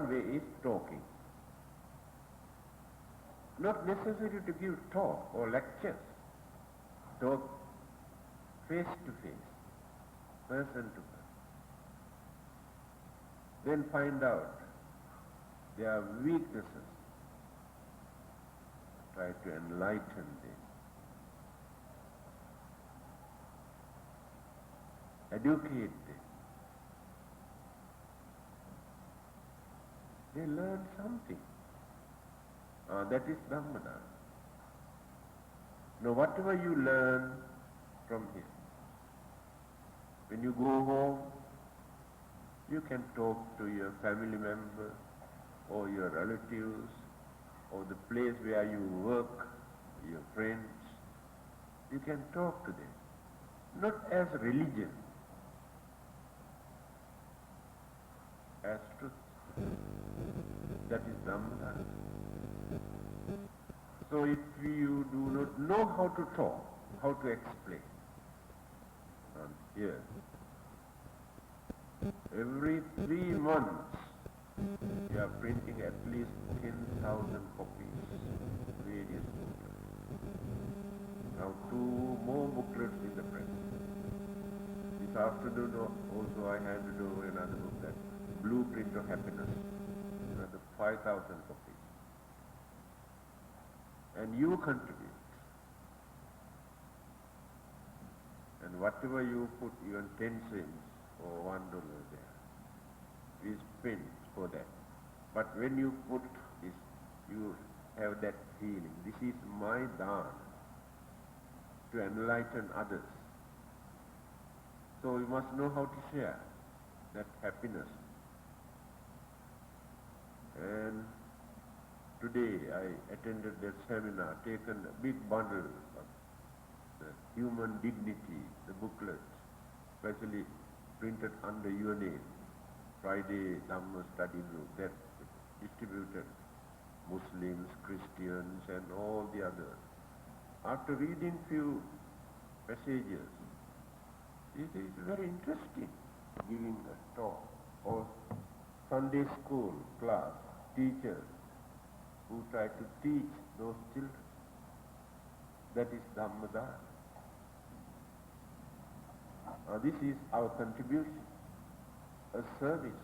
one way is talking. Not necessary to give talk or lectures. Talk face to face, person to person. Then find out their weaknesses. Try to enlighten them. Educate them. They learn something. That is Dhammananda. Now whatever you learn from here, when you go home, you can talk to your family member or your relatives or the place where you work, your friends. You can talk to them. Not as religion, as truth. That is Dhammananda. So if you do not know how to talk, how to explain, and here, every 3 months you are printing at least 10,000 copies, various booklets. Now 2 more booklets in the press. This afternoon also I handed over another book, that Blueprint of Happiness, another 5,000 copies. And you contribute. And whatever you put, even 10 cents or $1 there, is spent for that. But when you put this, you have that feeling, this is my dana, to enlighten others. So you must know how to share that happiness. And today I attended that seminar, taken a big bundle of the human dignity, the booklet, specially printed under your name, Friday Dhamma study group, that distributed Muslims, Christians and all the others. After reading few passages, it is very interesting, giving a talk or Sunday school class, teachers who try to teach those children. That is Dhammananda. This is our contribution, a service.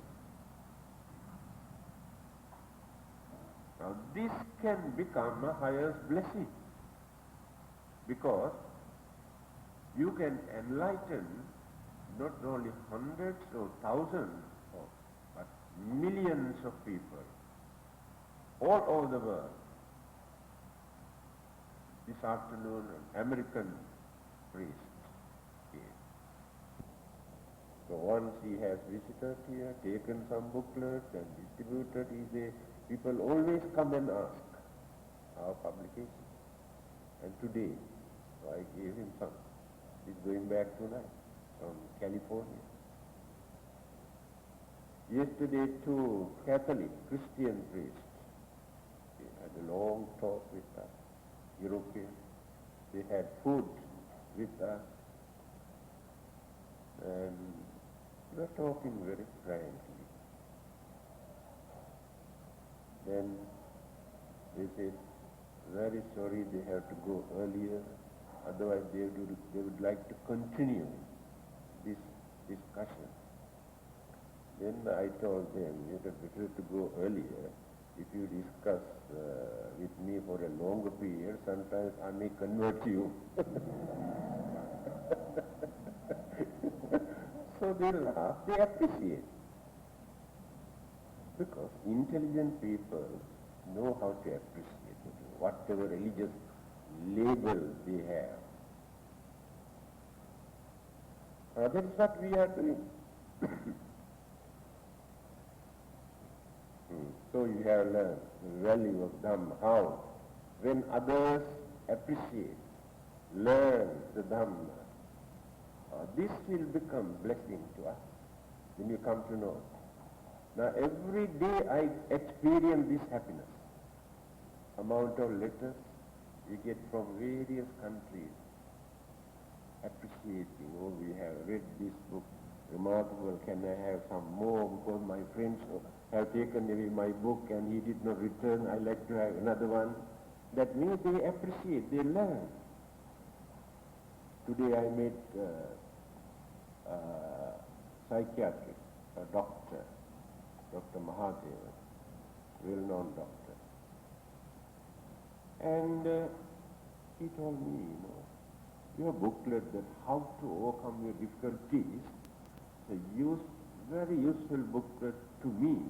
Now this can become a highest blessing, because you can enlighten not only hundreds or thousands, but millions of people all over the world. This afternoon, an American priest came. So once he has visited here, taken some booklets and distributed, people always come and ask our publication. And today, so I gave him some. He's going back tonight from California. Yesterday, 2 Catholic Christian priests, they had a long talk with us, Europeans. They had food with us, and we were talking very frankly. Then they said, very sorry they have to go earlier, otherwise they would like to continue this discussion. Then I told them, it is better to go earlier. If you discuss with me for a longer period, sometimes I may convert you. So they laugh, they appreciate. Because intelligent people know how to appreciate it, whatever religious label they have. That is what we are doing. So you have learned the value of Dhamma, how when others appreciate, learn the Dhamma, this will become blessing to us when you come to know. Now every day I experience this happiness. Amount of letters we get from various countries appreciating, oh, we have read this book remarkable. Can I have some more? Because my friends have taken away my book and he did not return. I like to have another one. That means they appreciate, they learn. Today I met a psychiatrist, a doctor, Dr. Mahadeva, well-known doctor. And he told me, your booklet that how to overcome your difficulties, very useful booklet to me.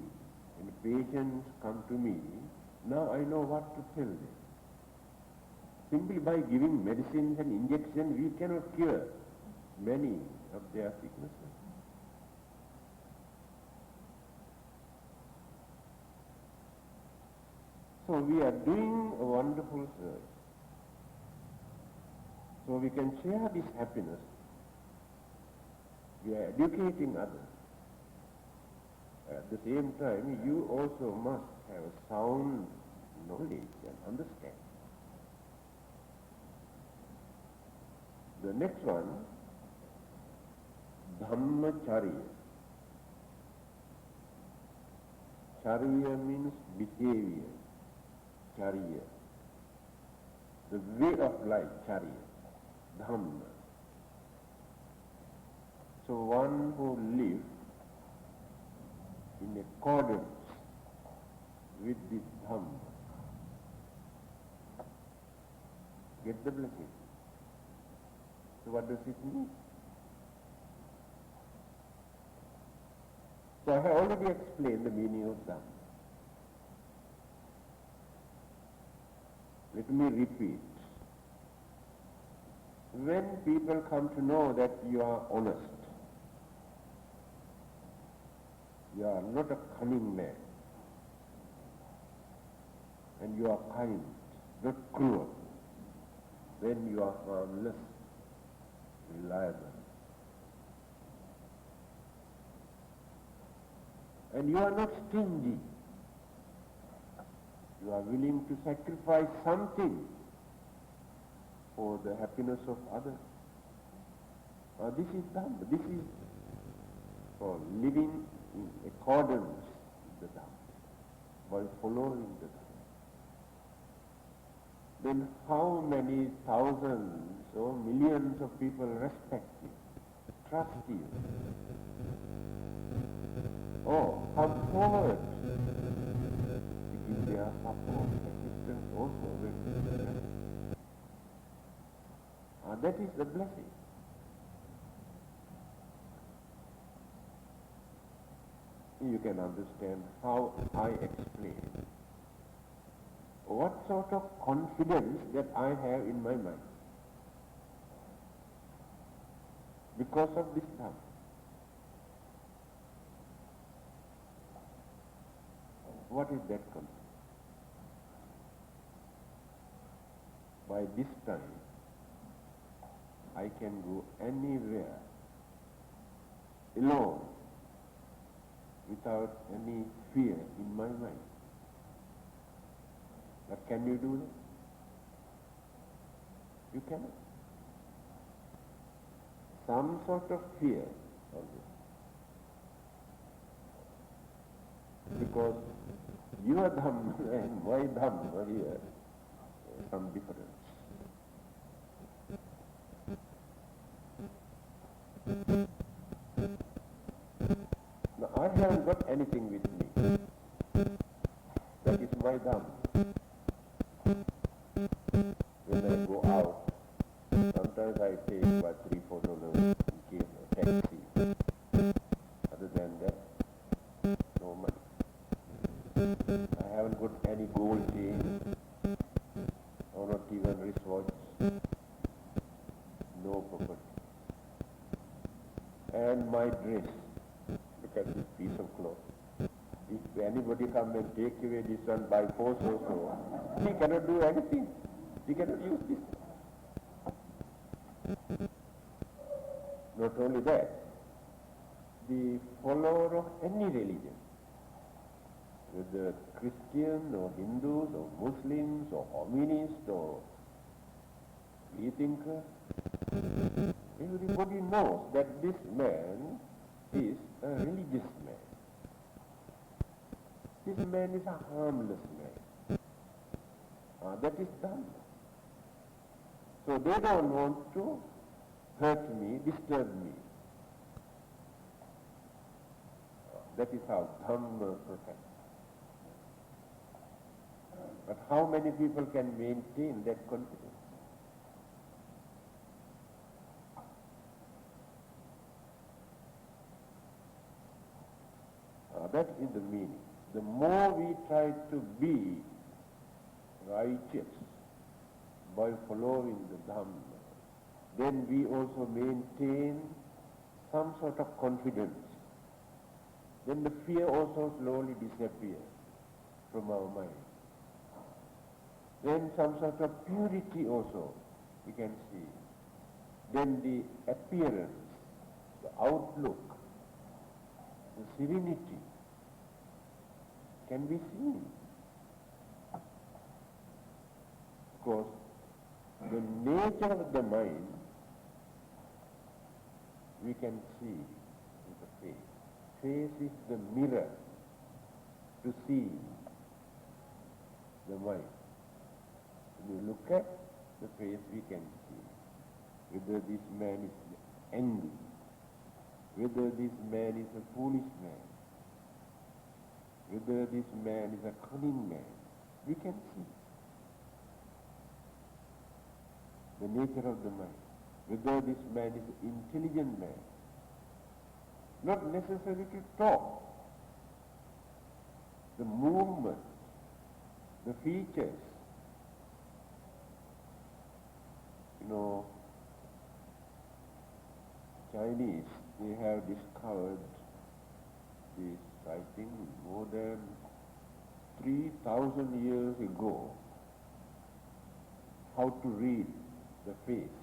When patients come to me, now I know what to tell them. Simply by giving medicines and injections, we cannot cure many of their sicknesses. So we are doing a wonderful service. So we can share this happiness. We are educating others. At the same time, you also must have a sound knowledge and understanding. The next one, Dhammacharya. Charya means behavior. Charya. The way of life, Charya. Dhamma. So one who lives in accordance with this Dhamma get the blessing. So what does it mean? So I have already explained the meaning of Dhamma. Let me repeat. When people come to know that you are honest, you are not a cunning man, and you are kind, not cruel, then you are harmless, reliable. And you are not stingy. You are willing to sacrifice something for the happiness of others. This is Dhamma. This is for living in accordance with the Dhamma, by following the Dhamma. Then how many thousands or millions of people respect you, trust you, or come forward to give their support, assistance also when that is the blessing. You can understand how I explain what sort of confidence that I have in my mind because of this Dhamma. What is that confidence? By this time, I can go anywhere alone without any fear in my mind. But can you do that? You cannot. Some sort of fear always. Because your Dhamma and my Dhamma here, some difference. Now, I haven't got anything with me. That is my Dhamma. When I go out, sometimes I take about $3-4 in case of taxi. Other than that, no money. I haven't got any gold chain, or not even wristwatch. No property. And my dress, look at this piece of cloth. If anybody come and take away this one by force or so, he cannot do anything. He cannot use this. Not only that, the follower of any religion, whether Christian or Hindus or Muslims or communists or free thinker, everybody knows that this man is a religious man. This man is a harmless man. That is Dhamma. So they don't want to hurt me, disturb me. That is how Dhamma protects. But how many people can maintain that confidence? That is the meaning. The more we try to be righteous by following the Dhamma, then we also maintain some sort of confidence. Then the fear also slowly disappears from our mind. Then some sort of purity also we can see. Then the appearance, the outlook, the serenity can be seen. Because the nature of the mind we can see in the face. Face is the mirror to see the mind. When you look at the face, we can see whether this man is angry, whether this man is a foolish man, whether this man is a cunning man. We can see the nature of the mind, whether this man is an intelligent man. Not necessary to talk. The movement, the features. Chinese, they have discovered this, I think, more than 3,000 years ago, how to read the face.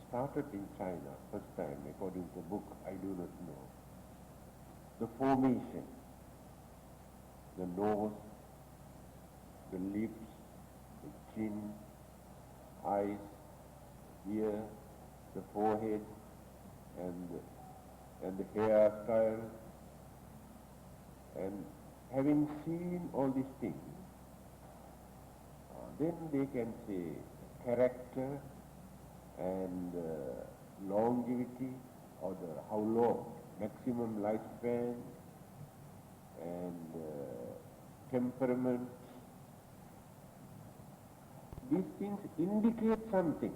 Started in China, first time, according to the book, I do not know. The formation, the nose, the lips, the chin, eyes, ear, the forehead, and the hairstyle, and having seen all these things, then they can say character and longevity, or how long, maximum lifespan, and temperament. These things indicate something.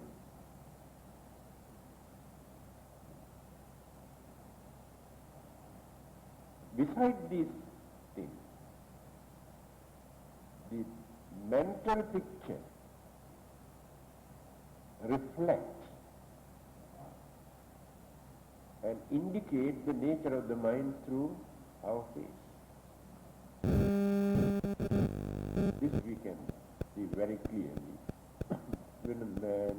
Besides these things, the mental picture reflects and indicates the nature of the mind through our face. This we can see very clearly when a man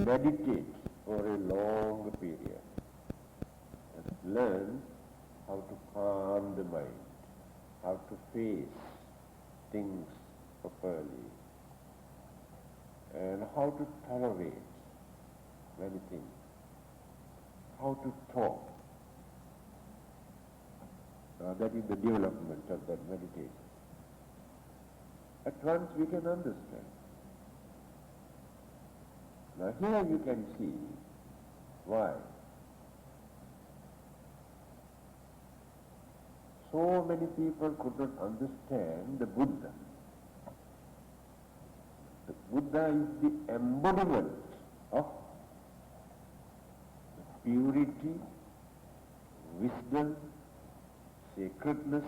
meditates for a long period and learns how to calm the mind, how to face things properly, and how to tolerate many things, how to talk. That is the development of that meditation. At once we can understand. Now here you can see why so many people could not understand the Buddha. The Buddha is the embodiment of purity, wisdom, sacredness,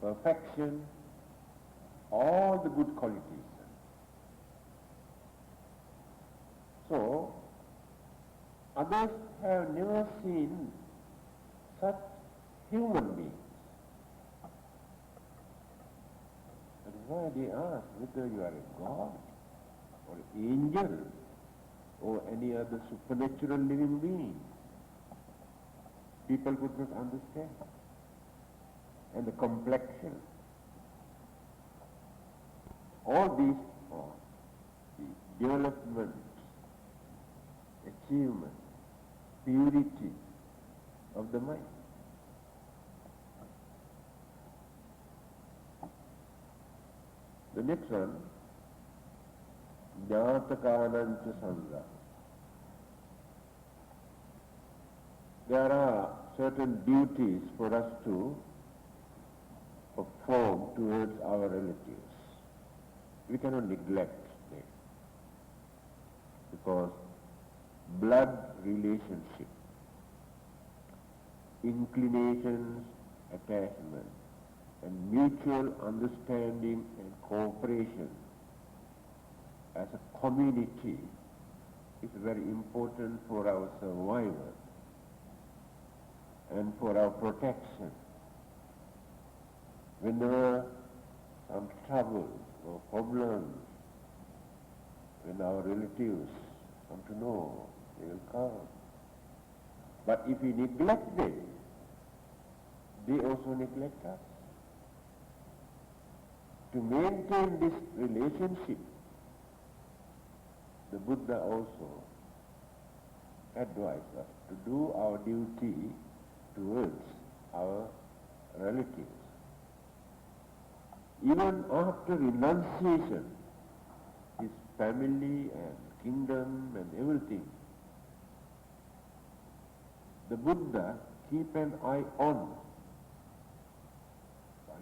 perfection, all the good qualities. So, others have never seen such human beings. That is why they ask whether you are a god, or angel, or any other supernatural living being. People could not understand. And the complexion. All these are the developments, achievements purity of the mind. The next one, Jatakanancha Sangha. There are certain duties for us to perform towards our relatives. We cannot neglect them because blood relationship, inclinations, attachment, and mutual understanding and cooperation as a community is very important for our survival and for our protection. Whenever some trouble or problems, when our relatives come to know, they will come. But if we neglect them, they also neglect us. To maintain this relationship, the Buddha also advised us to do our duty towards our relatives. Even after renunciation, his family and kingdom and everything, the Buddha keep an eye on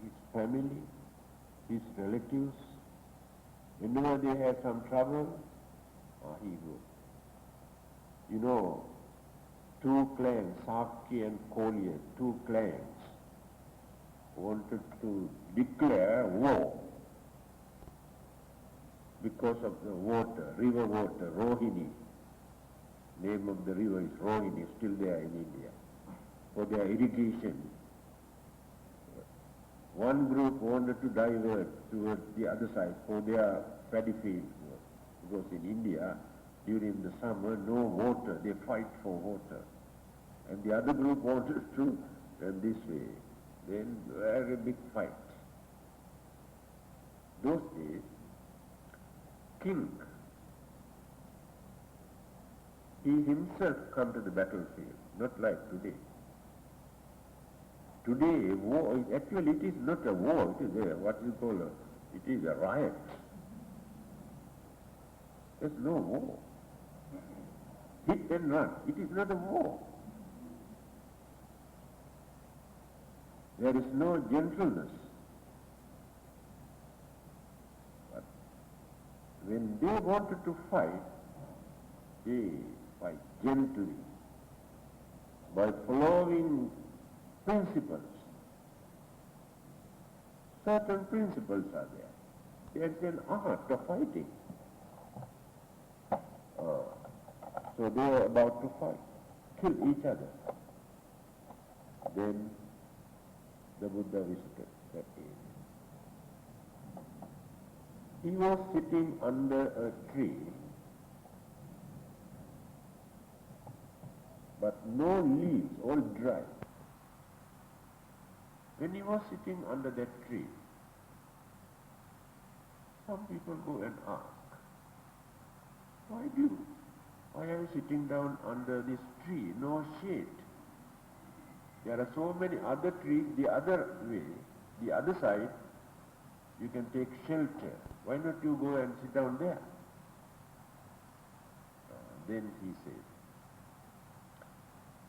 his family, his relatives. Whenever they have some trouble, he goes. You know, two clans, Sakya and Kolya, two clans, wanted to declare war because of the water, river water, Rohini. Name of the river is Rohini, still there in India, for their irrigation. One group wanted to divert towards the other side for their paddy fields, because in India, during the summer, no water, they fight for water. And the other group wanted to turn this way. Then very big fight. Those days, king, he himself come to the battlefield, not like today. Today, war, actually it is not a war, it is what you call it is a riot. There's no war. Hit and run, it is not a war. There is no gentleness. But when they wanted to fight, they fight gently by following principles. Certain principles are there. There's an art of fighting. So they are about to fight, kill each other. Then the Buddha visited that area. He was sitting under a tree, but no leaves, all dry. When he was sitting under that tree, some people go and ask, why are you sitting down under this tree, no shade? There are so many other trees the other way, the other side, you can take shelter. Why not you go and sit down there? Then he said,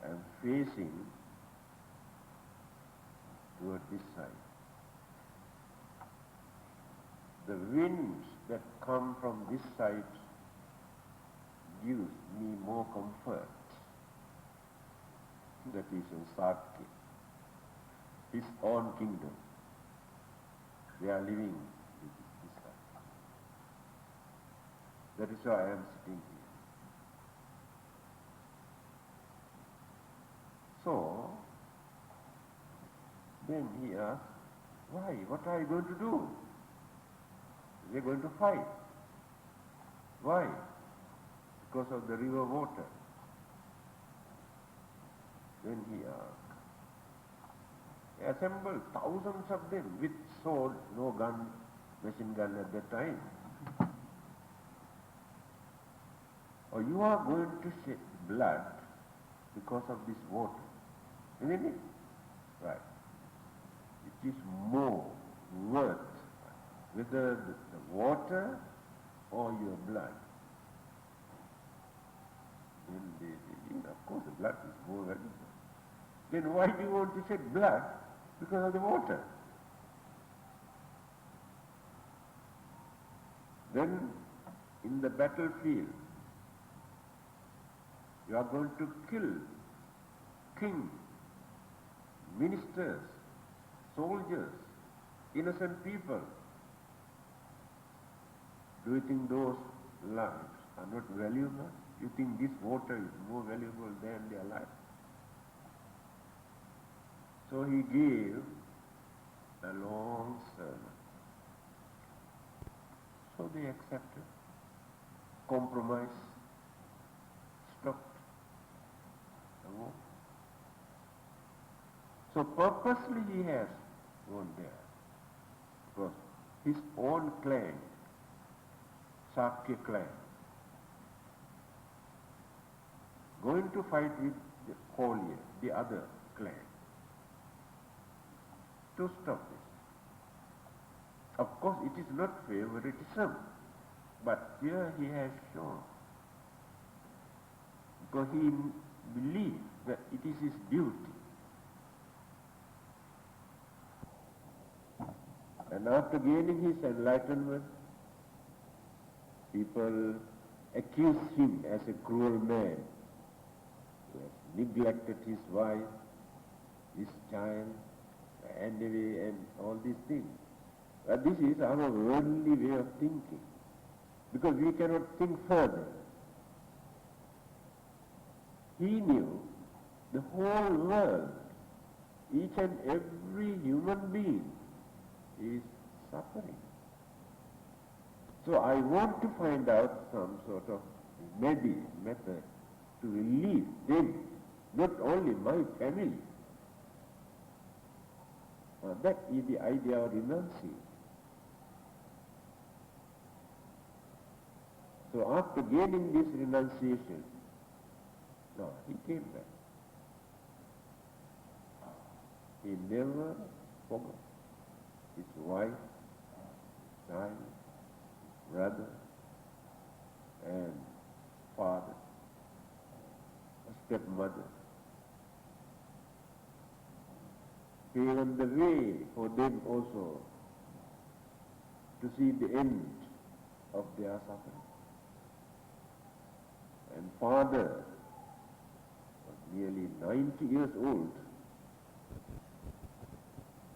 I am facing toward this side. The winds that come from this side gives me more comfort. That is in Sakya, his own kingdom. They are living with this side. That is why I am sitting here. So, then he asked, why? What are you going to do? They are going to fight. Why? Because of the river water. Then he asked. They assembled thousands of them with swords, no gun, machine gun at that time. Or you are going to shed blood because of this water. Isn't it? Right. It is more worth whether the water or your blood. Of course the blood is more valuable. Then why do you want to shed blood? Because of the water. Then in the battlefield, you are going to kill kings, ministers, soldiers, innocent people. Do you think those lives are not valuable? You think this water is more valuable than their life? So he gave a long sermon. So they accepted. Compromise stopped the war. So purposely he has gone there. Because his own clan, Sakya clan, going to fight with the Kolya, the other clan, to stop this. Of course, it is not favoritism, but here he has shown, because he believes that it is his duty. And after gaining his enlightenment, people accuse him as a cruel man who has neglected his wife, his child, and all these things. But this is our worldly way of thinking, because we cannot think further. He knew the whole world, each and every human being is suffering. So I want to find out some sort of method to relieve them, not only my family. That is the idea of renunciation. So after gaining this renunciation, he came back. He never forgot his wife, child, brother, and father, stepmother. Paved the way for them also to see the end of their suffering. And father was nearly 90 years old,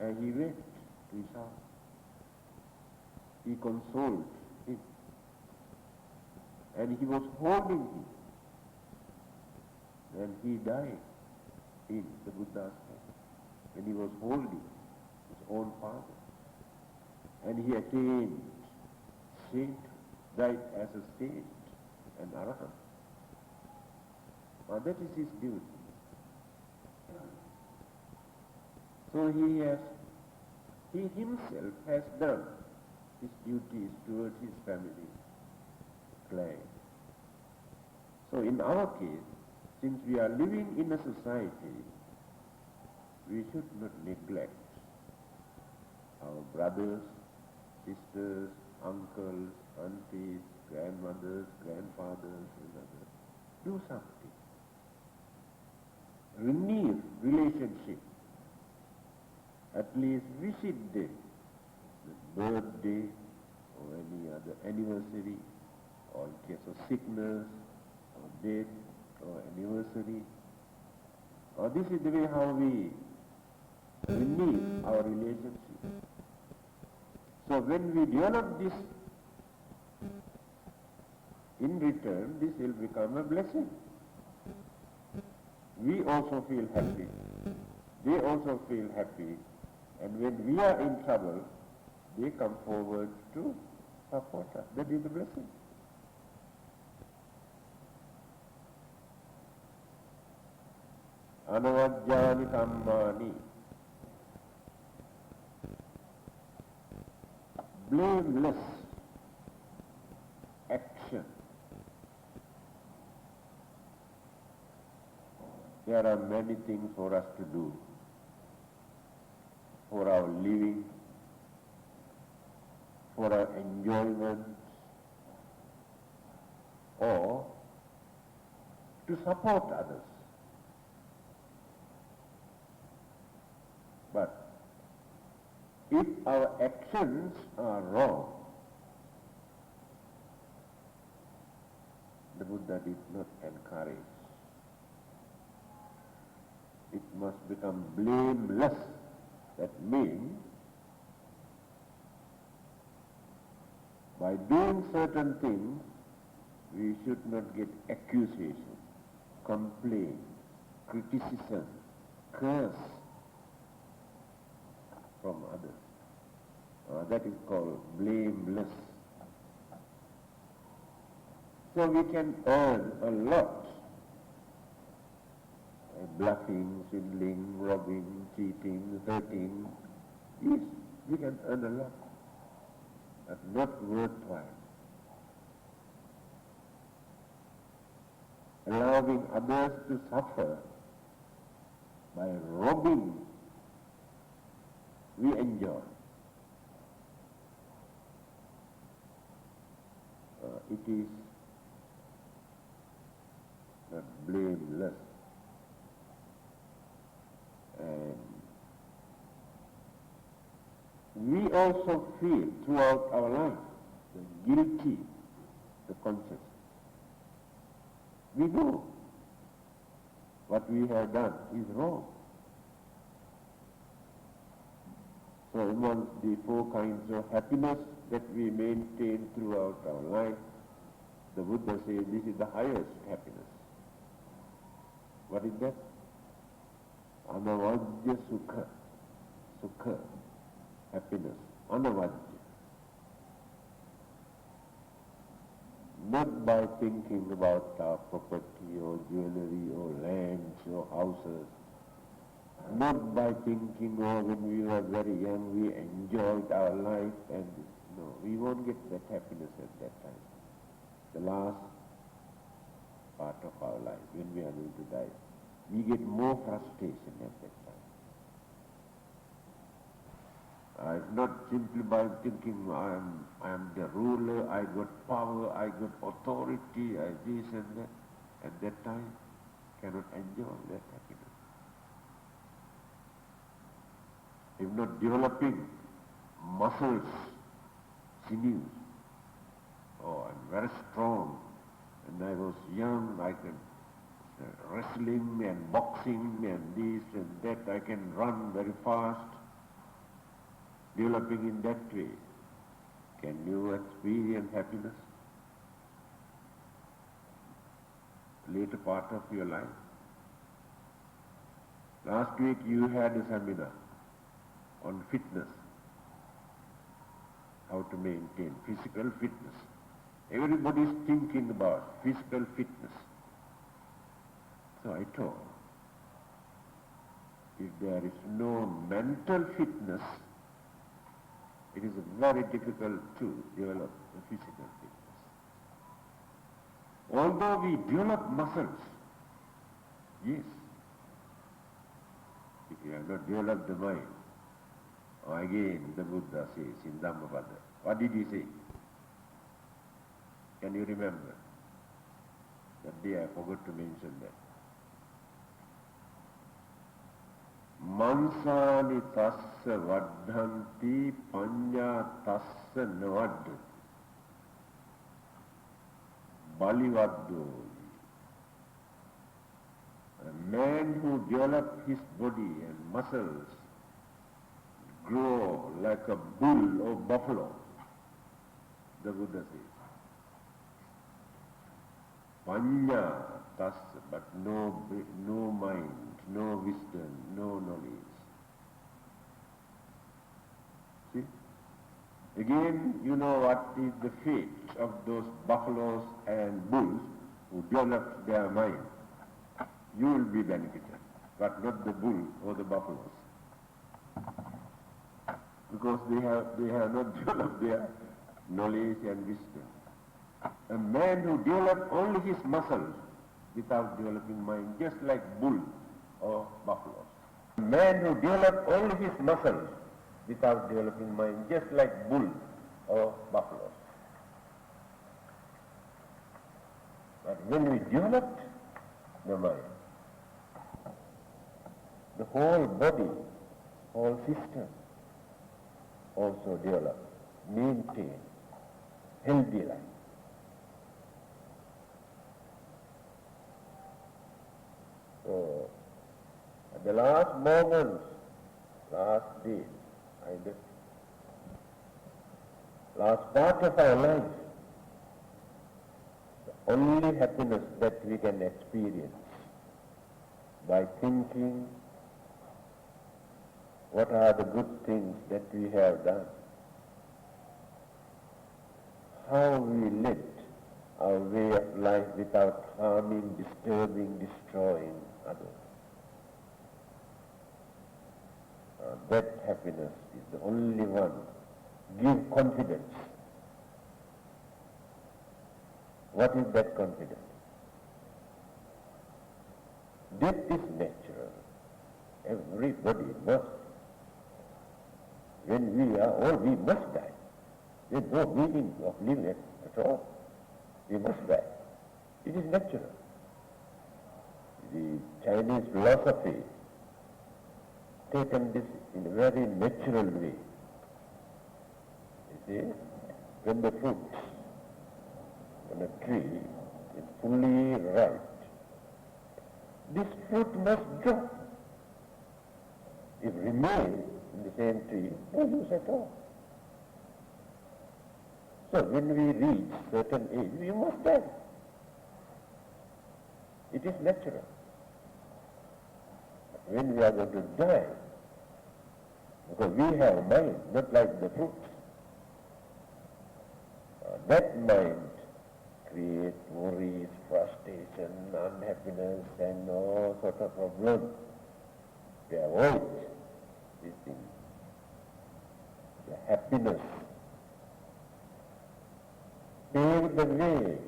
and he went to his house. He consoled him, and he was holding him, and he died in the Buddha's hand, when he was holding his own father. And he attained saint, died as a saint, an arahant. That is his duty. So he himself has done his duties towards his family, clan. So in our case, since we are living in a society, we should not neglect our brothers, sisters, uncles, aunties, grandmothers, grandfathers, and others. Do something. Renew relationship. At least visit them, the birthday or any other anniversary, or in case of sickness or death or anniversary. This is the way how we renew our relationship. So when we develop this, in return, this will become a blessing. We also feel happy. They also feel happy. And when we are in trouble, they come forward to support us. That is the blessing. Anavajjani kammani. Blameless action. there are many things for us to do for our living, for our enjoyment, or to support others. But if our actions are wrong, the Buddha did not encourage. It must become blameless. That means, by doing certain things, we should not get accusation, complaint, criticism, curse from others. That is called blameless. So we can earn a lot. Bluffing, swindling, robbing, cheating, hurting. Yes, we can earn a lot, but not worthwhile. Allowing others to suffer by robbing, we enjoy. It is not blameless. And we also feel throughout our life the guilty, the conscience. We know what we have done is wrong. So among the four kinds of happiness that we maintain throughout our life, the Buddha says this is the highest happiness. What is that? Anavajya sukha. Sukha, happiness. Anavajya. Not by thinking about our property or jewelry or lands or houses. Not by thinking, oh, when we were very young we enjoyed our life and no, we won't get that happiness at that time. The last part of our life, when we are going to die, we get more frustration at that time. Not simply by thinking I am the ruler, I got power, I got authority, I this and that. At that time, cannot enjoy that happiness. If not developing muscles, sinews. Oh, I'm very strong. When I was young, I could wrestling and boxing and this and that. I can run very fast. Developing in that way. Can you experience happiness? Later part of your life. Last week you had a seminar on fitness. How to maintain physical fitness. Everybody is thinking about physical fitness. So I told, if there is no mental fitness, it is very difficult to develop the physical fitness. Although we develop muscles, yes, if you have not developed the mind, again the Buddha says in Dhammananda, what did he say? Can you remember? That day I forgot to mention that. Mansani tassa vaddhanti panya tassa navadhanti. Balivaddo. A man who develops his body and muscles grow like a bull or buffalo, the Buddha says. Panya tassa, but no mind, no wisdom, no knowledge. See? Again, you know what is the fate of those buffaloes and bulls who develop their mind. You will be benefited, but not the bull or the buffaloes. Because they have not developed their knowledge and wisdom. A man who develops only his muscles without developing mind, just like bull or buffaloes. A man who develops only his muscles without developing mind, just like bulls or buffaloes. But when we develop the mind, the whole body, whole system also develop, maintain healthy life. So, at the last moments, last day, last part of our life, the only happiness that we can experience by thinking what are the good things that we have done, how we lived our way of life without harming, disturbing, destroying others. That happiness is the only one. Give confidence. What is that confidence? Death is natural. Everybody must. When we are old, we must die. There is no meaning of living at all. We must die. It is natural. The Chinese philosophy taken this in a very natural way. You see, when the fruit on a tree is fully ripe, this fruit must drop. If it remains in the same tree, no use at all. So when we reach certain age, we must die. It is natural. When we are going to die, because we have a mind, not like the fruits, that mind creates worries, frustration, unhappiness, and all sorts of problems. We avoid these things. The happiness pave the way,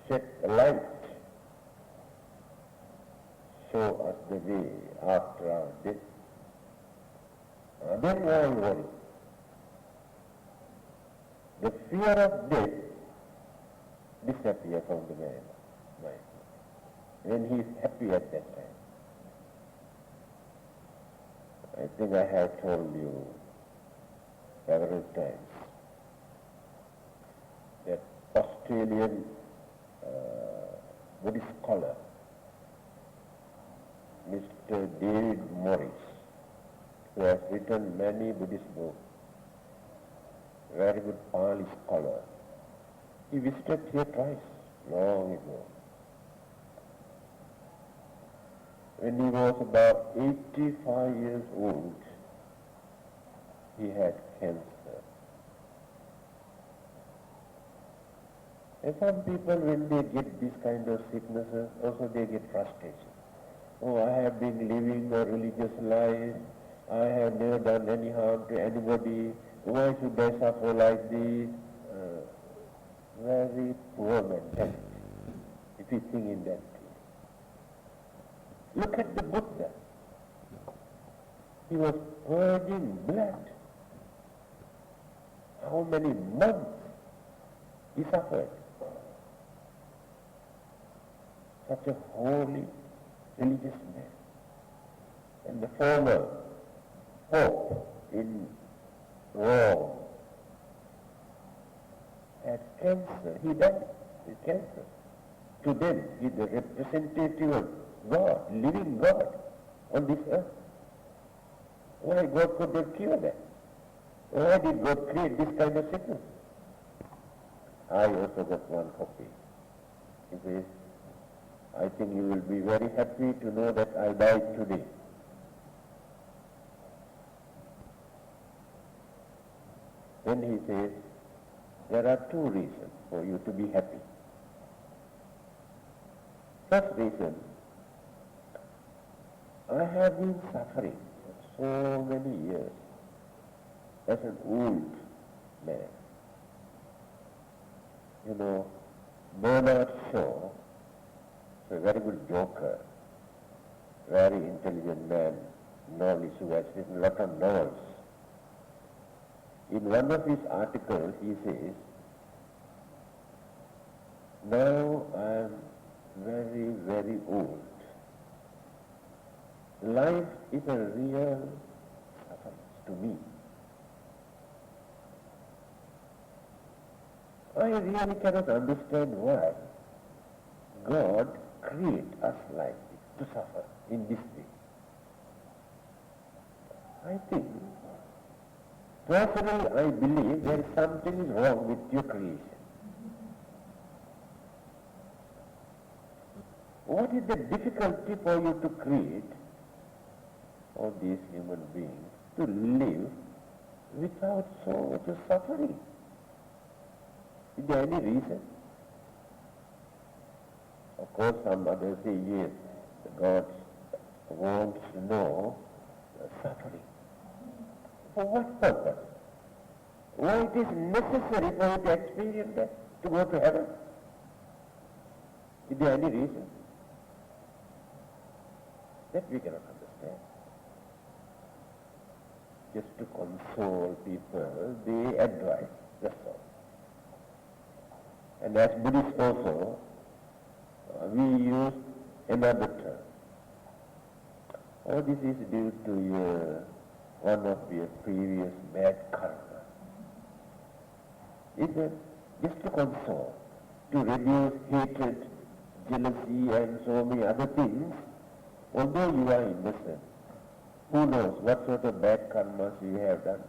shed a light, show us the way after our death. Then why worry? The fear of death disappears from the man's mind when he is happy at that time. I think I have told you several times that Australian Buddhist scholar, Mr. David Morris, who has written many Buddhist books, very good Pali scholar. He visited here twice, long ago. When he was about 85 years old, he had cancer. And some people, when they get this kind of sicknesses, also they get frustration. Oh, I have been living a religious life. I have never done any harm to anybody. Why should I suffer like this? Very poor mentality, if you think in that way. Look at the Buddha. He was purging blood. How many months he suffered? Such a holy, religious man. And the former Pope in Rome had cancer. He died with cancer. To them, he is the representative of God, living God on this earth. Why God could not cure that? Why did God create this kind of sickness? I also got one copy. He says, I think you will be very happy to know that I died today. Then he says, there are two reasons for you to be happy. First reason, I have been suffering for so many years as an old man. You know, Bernard Shaw, a very good joker, very intelligent man, novelist who has written a lot of novels. In one of his articles, he says, now I am very, very old. Life is a real suffering to me. I really cannot understand why God created us like this, to suffer in this way. I think, personally I believe there is something wrong with your creation. What is the difficulty for you to create all these human beings to live without so much of suffering? Is there any reason? Of course, some others say, yes, God wants to know the suffering. For what purpose? Why it is necessary for you to experience that, to go to heaven? Is there any reason? That we cannot understand. Just to console people, they advise, that's all. And as Buddhists also, we use another term. All this is due to one of your previous bad karma. It's just to console, to reduce hatred, jealousy and so many other things. Although you are innocent, who knows what sort of bad karmas you have done.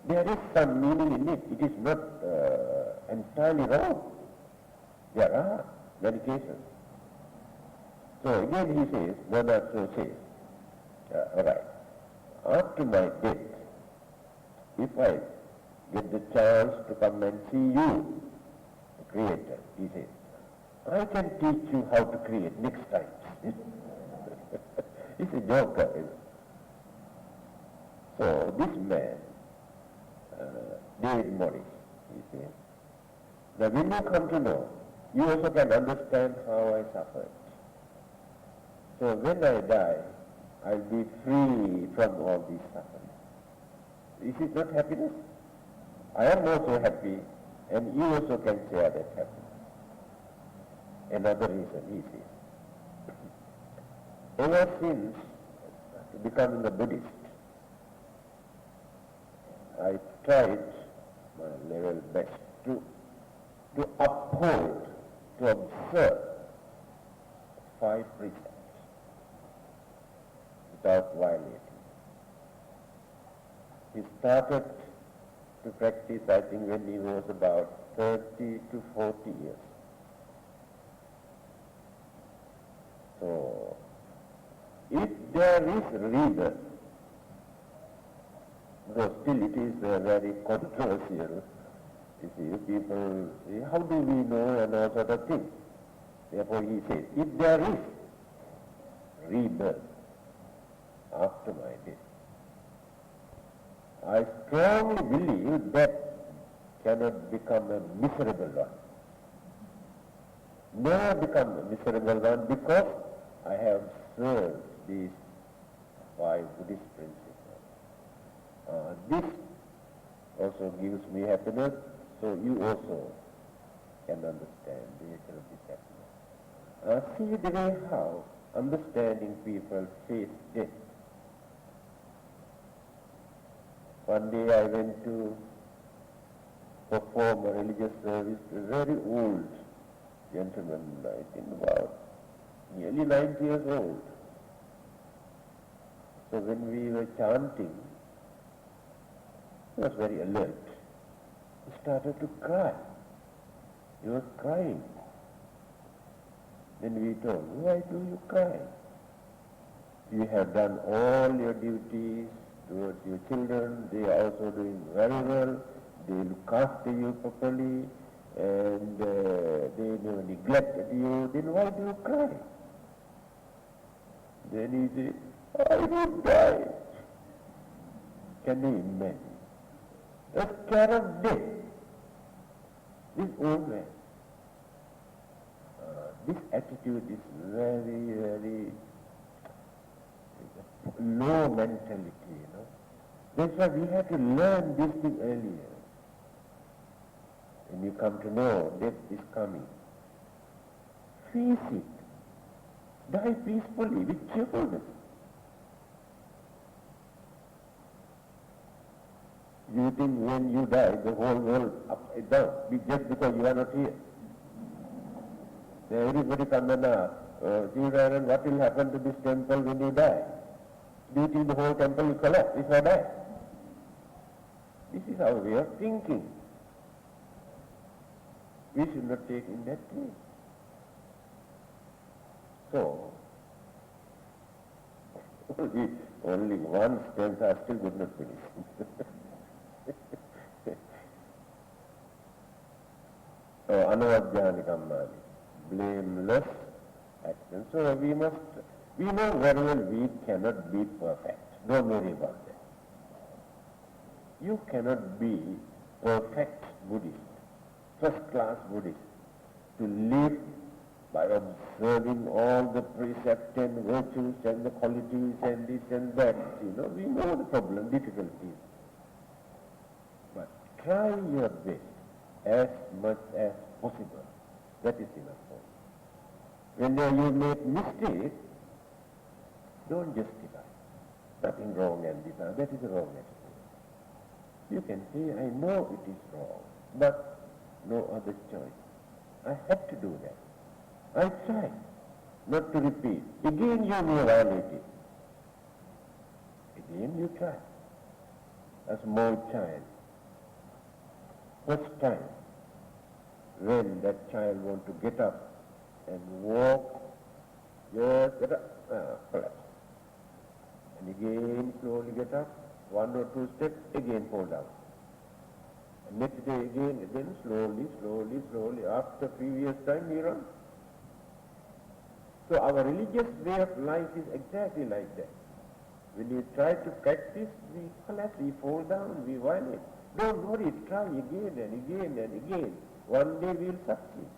There is some meaning in it. It is not entirely wrong. There are many cases. So again he says, Mangala says, all right, after my death, if I get the chance to come and see you, the Creator, he says, I can teach you how to create next time. It's a joker. So this man, David Morris, he says, now when you come to know, you also can understand how I suffered. So when I die, I'll be free from all these suffering. Is it not happiness? I am also happy, and you also can share that happiness. Another reason, he says, ever since becoming a Buddhist, I tried my level best to uphold, to observe 5 precepts without violating. He started to practice, I think, when he was about 30 to 40 years. So, if there is reason, though still it is very controversial, you see, people say, how do we know and all sort of things. Therefore he says, if there is rebirth after my death, I strongly believe that cannot become a miserable one. Never become a miserable one because I have served these 5 Buddhist principles. This also gives me happiness, so you also can understand the nature of this happiness. See the way how understanding people face death. One day I went to perform a religious service to a very old gentleman, I think about nearly 90 years old. So when we were chanting, he was very alert. He started to cry. He was crying. Then we told, why do you cry? You have done all your duties towards your children. They are also doing very well. They look after you properly, and they never neglected you. Then why do you cry? Then he said, I will die. Can you imagine? A scare of death. This old man. this attitude is very, very low mentality, That's why we have to learn this thing earlier. When you come to know death is coming, face it. Die peacefully, with cheerfulness. You think when you die, the whole world upside down, just because you are not here. Everybody come and what will happen to this temple when you die? Do you think the whole temple will collapse if I die? This is our way of thinking. We should not take in that way. So, only one stanza still good not finish. Anavajjani kammani, blameless action. So we know very well we cannot be perfect. Don't worry about that. You cannot be perfect Buddhist, first class Buddhist, to live by observing all the precepts and virtues and the qualities and this and that. We know the problem, difficulties. But try your best as much as possible. That is enough for you. When you make mistakes, don't justify. Nothing wrong and this and that is a wrong attitude. You can say, I know it is wrong, but no other choice. I have to do that. I try not to repeat. Again you may violate it. Again you try. A small child. First time, when that child wants to get up and walk, just get up, collapse. And again slowly get up, 1 or 2 steps, again fall down. And next day again, slowly, after previous time we run. So our religious way of life is exactly like that. When you try to practice, we collapse, we fall down, we violate. Don't worry, try again and again and again. One day we will succeed.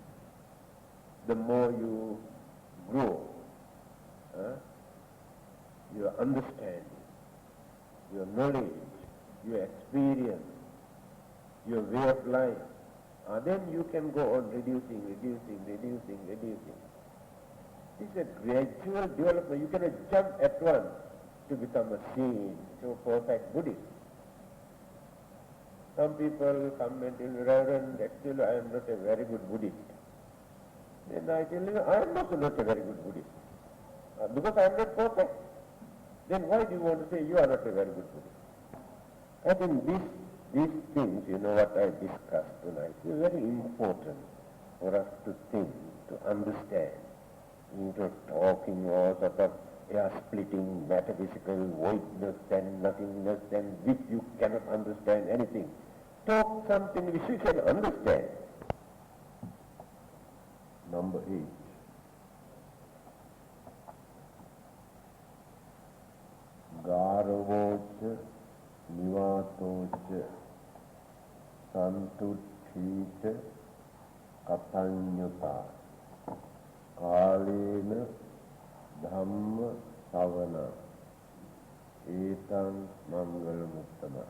The more you grow, your understanding, your knowledge, your experience, your way of life, then you can go on reducing. This is a gradual development. You cannot jump at once to become a saint, to a perfect Buddhist. Some people come and tell me, Reverend, actually I am not a very good Buddhist. Then I tell you, I am also not a very good Buddhist. Because I am not perfect. Then why do you want to say you are not a very good Buddhist? I think these things, what I discussed tonight, is very important for us to think, to understand. Instead of talking all sort of splitting metaphysical voidness and nothingness and which you cannot understand anything. Talk something which you can understand. Number 8. Garavocha nivatocha santuchita katanyuta kalena dhamma savana etan mangala muttama.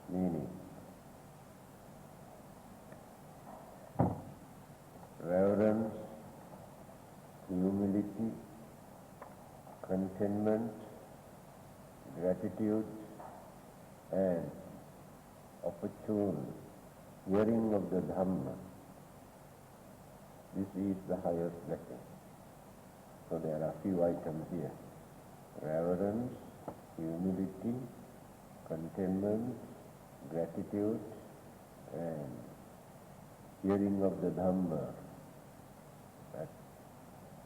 Meaning, reverence, humility, contentment, gratitude, and opportune hearing of the Dhamma. This is the highest blessing. So there are few items here. Reverence, humility, contentment, gratitude, and hearing of the Dhamma at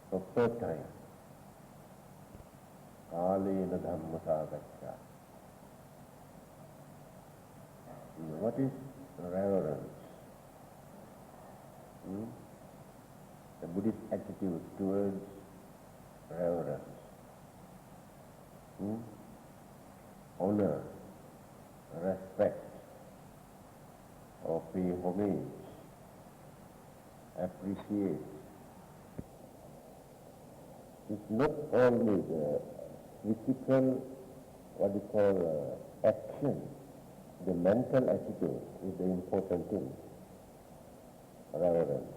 proper time. Kalena Dhamma Sagaccha. What is reverence? The Buddhist attitude towards reverence. Honor, respect, or pay homage, appreciate. It's not only the physical, what you call action, the mental attitude is the important thing, reverence.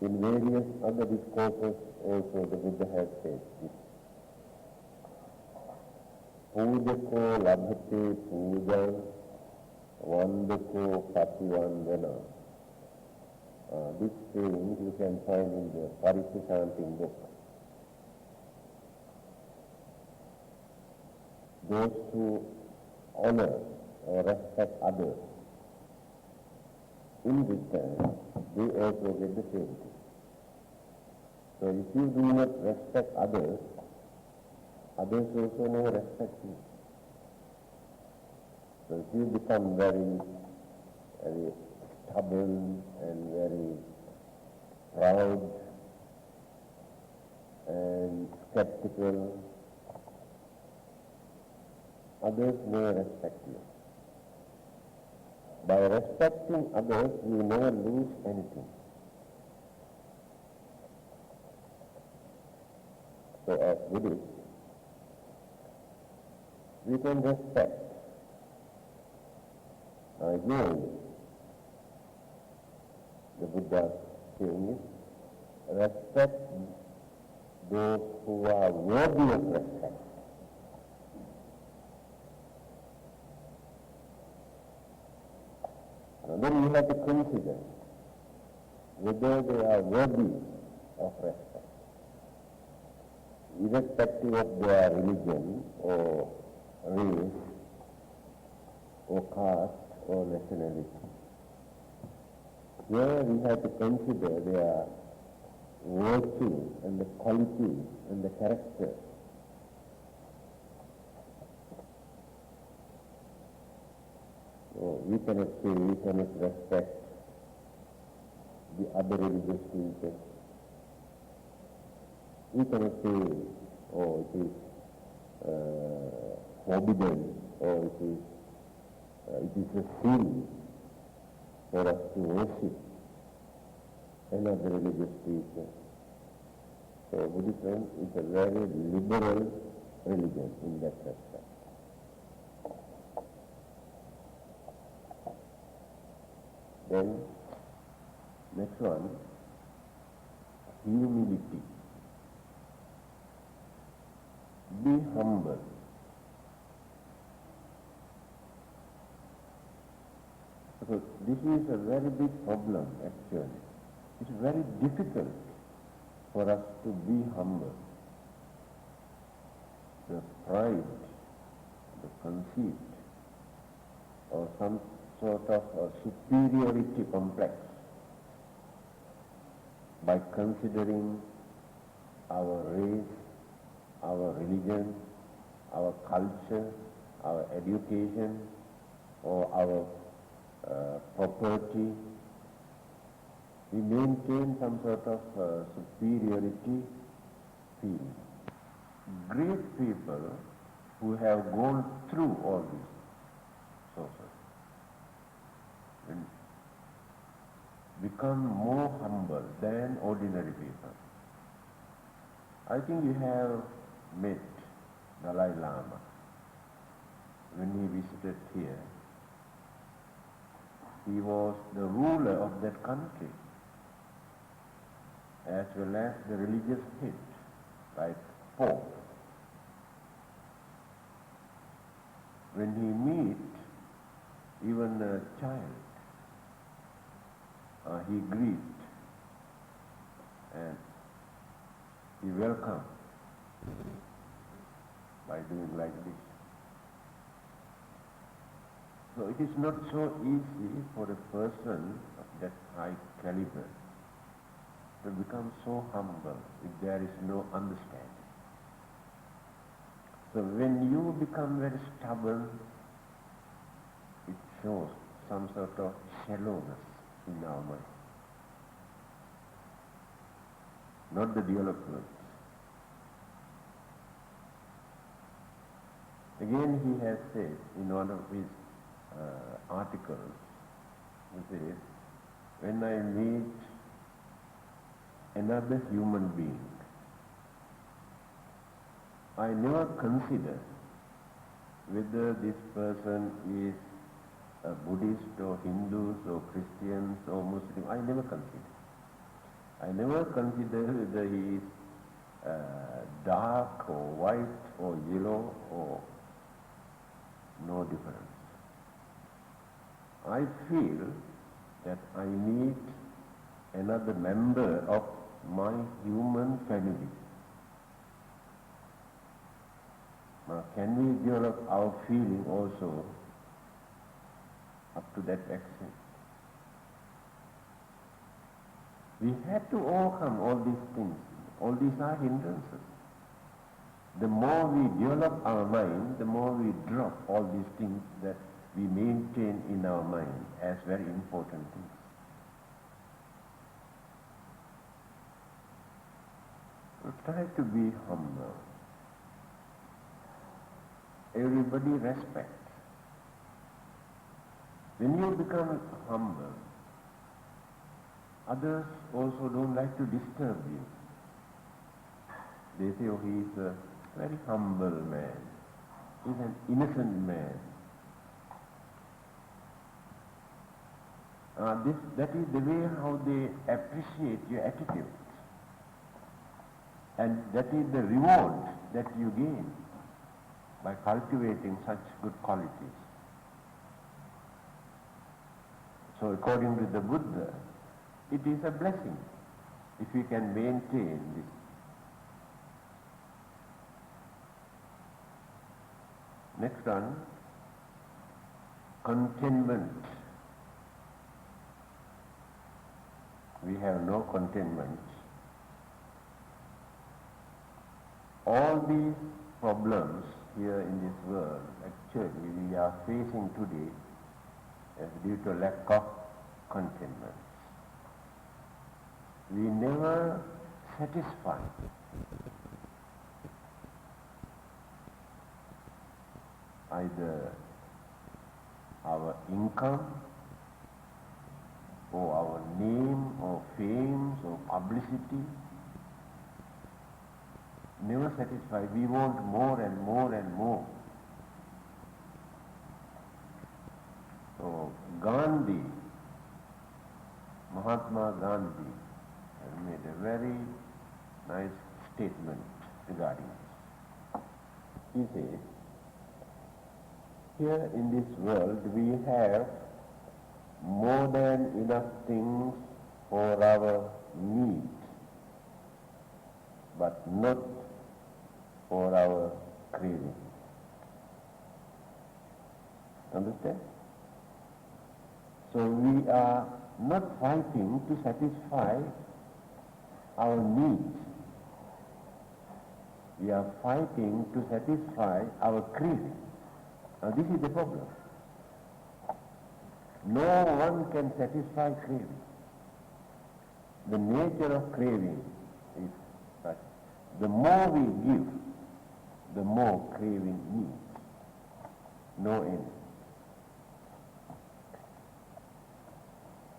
In various other discourses also the Buddha has said this. Pujako labhate pujan, vandako pativandana. This saying you can find in the Parishisanting book. Those who honor or respect others, in return, they also get the same thing. So if you do not respect others, others also never respect you. So if you become very stubborn and very proud and skeptical, others never respect you. By respecting others, you never lose anything. So as Buddhists, we can respect. Again, the Buddha saying is, respect those who are worthy of respect. Now then you have to consider whether they are worthy of respect, irrespective of their religion or race or caste or nationality. Here we have to consider their virtue and the quality and the character. So we cannot say we cannot respect the other religious teachers. We cannot say, oh, it is forbidden, or it is a sin for us to worship another religious teacher. So Buddhism is a very liberal religion in that respect. Then, next one, humility. Be humble. So this is a very big problem actually. It's very difficult for us to be humble. The pride, the conceit, or some sort of a superiority complex by considering our race, our religion, our culture, our education, or our property. We maintain some sort of superiority feeling. Great people who have gone through all these sources and become more humble than ordinary people. I think you have met Dalai Lama when he visited here. He was the ruler of that country as well as the religious head, like Pope. When he meets even a child, he greets and he welcomes by doing like this. So it is not so easy for a person of that high caliber to become so humble if there is no understanding. So when you become very stubborn, it shows some sort of shallowness in our mind, not the development. Again he has said in one of his articles, he says, when I meet another human being, I never consider whether this person is a Buddhist or Hindus or Christians or Muslim. I never consider. I never consider whether he is dark or white or yellow or no difference. I feel that I meet another member of my human family. Now, can we develop our feeling also up to that extent? We have to overcome all these things. All these are hindrances. The more we develop our mind, the more we drop all these things that we maintain in our mind as very important things. So try to be humble. Everybody respects. When you become humble, others also don't like to disturb you. They say, oh, he is a very humble man. He is an innocent man. That is the way how they appreciate your attitude. And that is the reward that you gain by cultivating such good qualities. So according to the Buddha, it is a blessing if we can maintain this. Next one, contentment. We have no contentment. All these problems here in this world, actually we are facing today as due to lack of contentment. We never satisfy. Either our income or our name or fame or publicity, never satisfied. We want more and more and more. So Gandhi, Mahatma Gandhi, has made a very nice statement regarding this. He says, here in this world we have more than enough things for our needs, but not for our craving. Understand? So we are not fighting to satisfy our needs. We are fighting to satisfy our craving. Now this is the problem. No one can satisfy craving. The nature of craving is such. The more we give, the more craving needs. No end.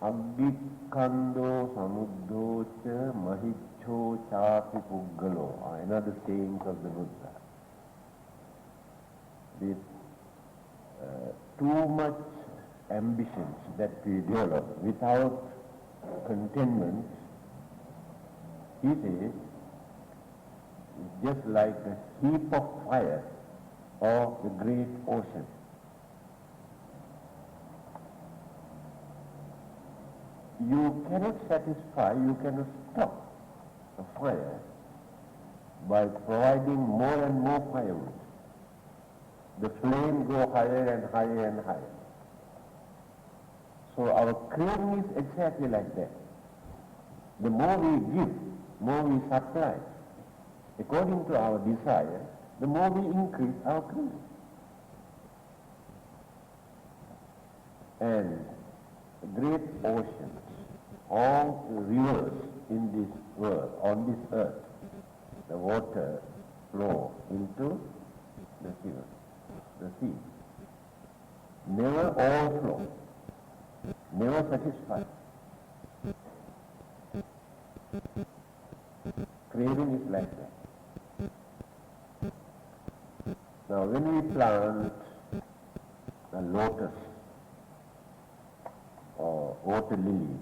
Aggikando samuddocha mahicho chapi puggalo are another sayings of the Buddha. This too much ambitions that we develop without contentment, he says, is just like a heap of fire or the great ocean. You cannot satisfy, you cannot stop a fire by providing more and more firewood. The flame go higher and higher and higher. So our craving is exactly like that. The more we give, more we supply. According to our desire, the more we increase our craving. And the great oceans, all the rivers in this world, on this earth, the water flow into the river. the sea. Never overflow, never satisfied. Craving is like that. Now when we plant a lotus or water lily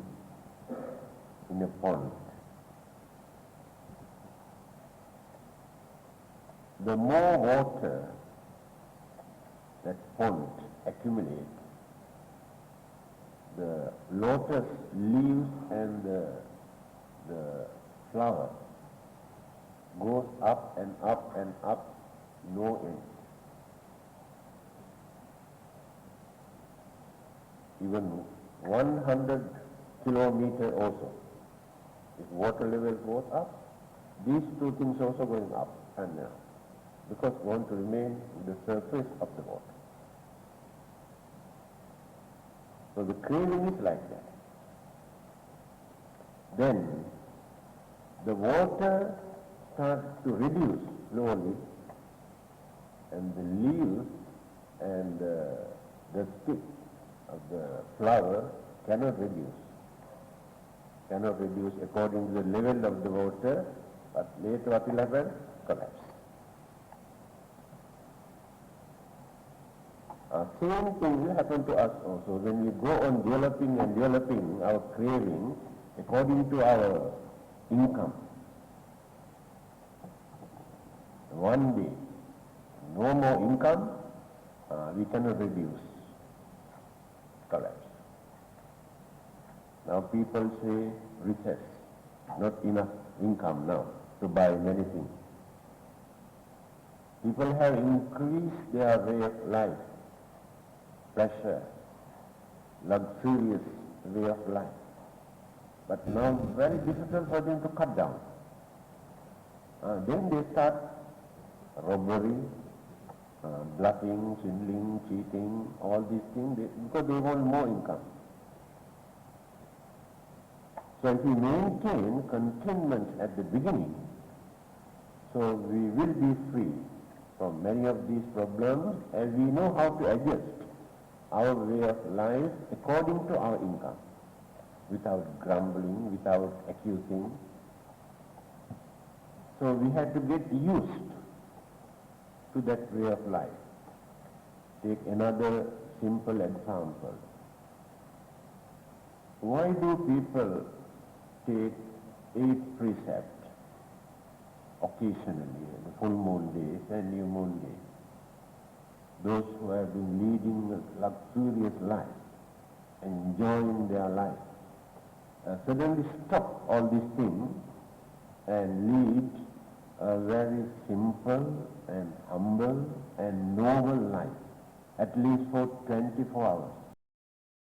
in a pond, the more water that pond accumulates, the lotus leaves and the flower goes up and up and up, no end. Even 100 kilometers also. If water level goes up, these two things also going up and down, because we want to remain in the surface of the water. So the craving is like that. Then the water starts to reduce slowly, and the leaves and the stick of the flower cannot reduce according to the level of the water, but later what will happen? Collapse. Same thing will happen to us also. When we go on developing and developing our craving according to our income, one day, no more income, we cannot reduce, collapse. Now people say recess, not enough income now to buy many things. People have increased their way of life, pleasure, luxurious way of life, but now very difficult for them to cut down. Then they start robbery, bluffing, swindling, cheating, all these things, because they want more income. So if we maintain contentment at the beginning, so we will be free from many of these problems, and we know how to adjust our way of life according to our income, without grumbling, without accusing. So we have to get used to that way of life. Take another simple example. Why do people take 8 precepts occasionally, the full moon days and new moon days? Those who have been leading a luxurious life, enjoying their life, suddenly stop all these things and lead a very simple and humble and noble life, at least for 24 hours.